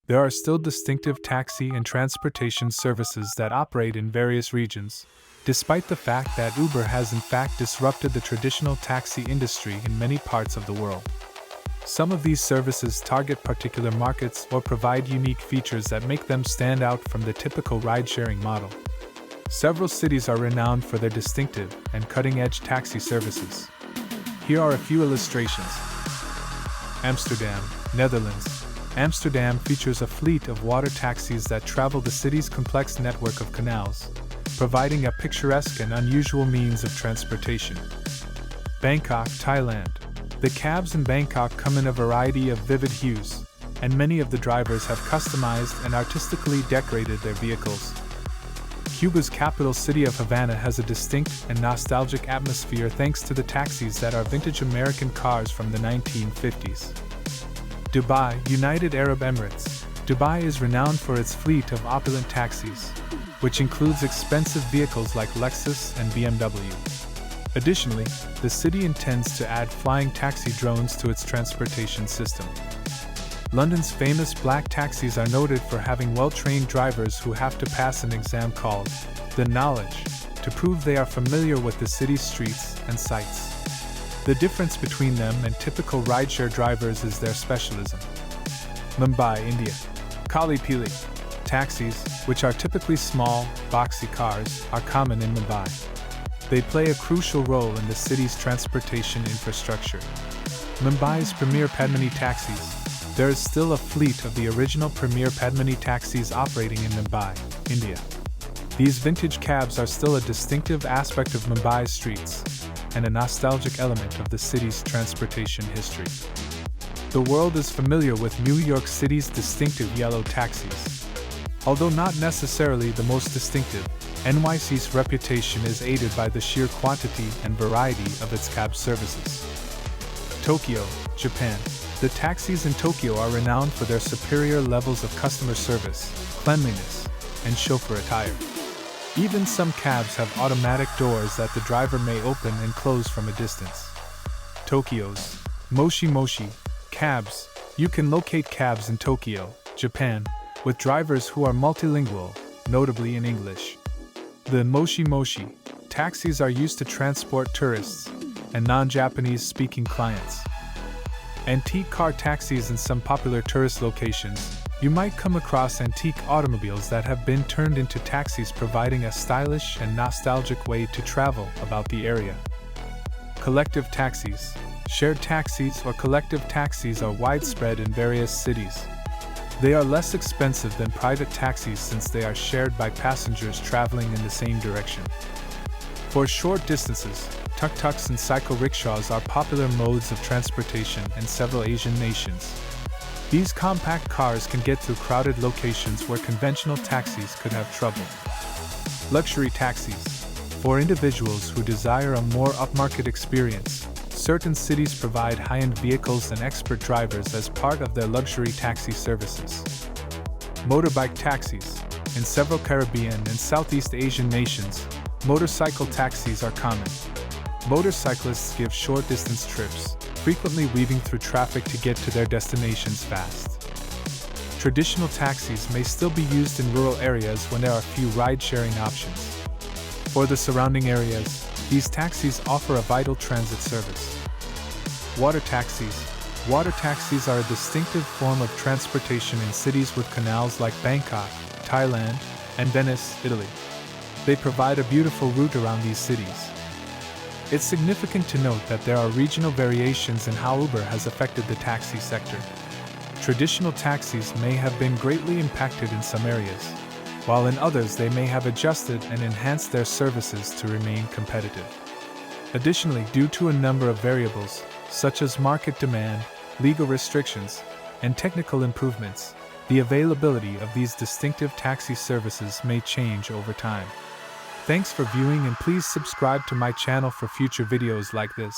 There are still distinctive taxi and transportation services that operate in various regions, despite the fact that Uber has in fact disrupted the traditional taxi industry in many parts of the world. Some of these services target particular markets or provide unique features that make them stand out from the typical ride-sharing model. Several cities are renowned for their distinctive and cutting-edge taxi services. Here are a few illustrations. Amsterdam, Netherlands. Amsterdam features a fleet of water taxis that travel the city's complex network of canals, providing a picturesque and unusual means of transportation. Bangkok, Thailand. The cabs in Bangkok come in a variety of vivid hues, and many of the drivers have customized and artistically decorated their vehicles. Cuba's capital city of Havana has a distinct and nostalgic atmosphere thanks to the taxis that are vintage American cars from the 1950s. Dubai, United Arab Emirates. Dubai is renowned for its fleet of opulent taxis, which includes expensive vehicles like Lexus and BMW. Additionally, the city intends to add flying taxi drones to its transportation system. London's famous black taxis are noted for having well-trained drivers who have to pass an exam called the Knowledge to prove they are familiar with the city's streets and sights. The difference between them and typical rideshare drivers is their specialism. Mumbai, India. Kali Pili. Taxis, which are typically small, boxy cars, are common in Mumbai. They play a crucial role in the city's transportation infrastructure. Mumbai's premier Padmini taxis. There is still a fleet of the original premier Padmini taxis operating in Mumbai, India. These vintage cabs are still a distinctive aspect of Mumbai's streets and a nostalgic element of the city's transportation history. The world is familiar with New York City's distinctive yellow taxis. Although not necessarily the most distinctive, NYC's reputation is aided by the sheer quantity and variety of its cab services. Tokyo, Japan. The taxis in Tokyo are renowned for their superior levels of customer service, cleanliness, and chauffeur attire. Even some cabs have automatic doors that the driver may open and close from a distance. Tokyo's Moshi Moshi cabs. You can locate cabs in Tokyo, Japan, with drivers who are multilingual, notably in English. The Moshi Moshi taxis are used to transport tourists and non-Japanese speaking clients. Antique car taxis. In some popular tourist locations, you might come across antique automobiles that have been turned into taxis, providing a stylish and nostalgic way to travel about the area. Collective taxis. Shared taxis or collective taxis are widespread in various cities. They are less expensive than private taxis since they are shared by passengers traveling in the same direction. For short distances, tuk-tuks and cycle-rickshaws are popular modes of transportation in several Asian nations. These compact cars can get to crowded locations where conventional taxis could have trouble. Luxury taxis. For individuals who desire a more upmarket experience, certain cities provide high-end vehicles and expert drivers as part of their luxury taxi services. Motorbike taxis. In several Caribbean and Southeast Asian nations, motorcycle taxis are common. Motorcyclists give short-distance trips, frequently weaving through traffic to get to their destinations fast. Traditional taxis may still be used in rural areas when there are few ride-sharing options. For the surrounding areas, these taxis offer a vital transit service. Water taxis. Water taxis are a distinctive form of transportation in cities with canals like Bangkok, Thailand, and Venice, Italy. They provide a beautiful route around these cities. It's significant to note that there are regional variations in how Uber has affected the taxi sector. Traditional taxis may have been greatly impacted in some areas, while in others they may have adjusted and enhanced their services to remain competitive. Additionally, due to a number of variables, such as market demand, legal restrictions, and technical improvements, the availability of these distinctive taxi services may change over time. Thanks for viewing, and please subscribe to my channel for future videos like this.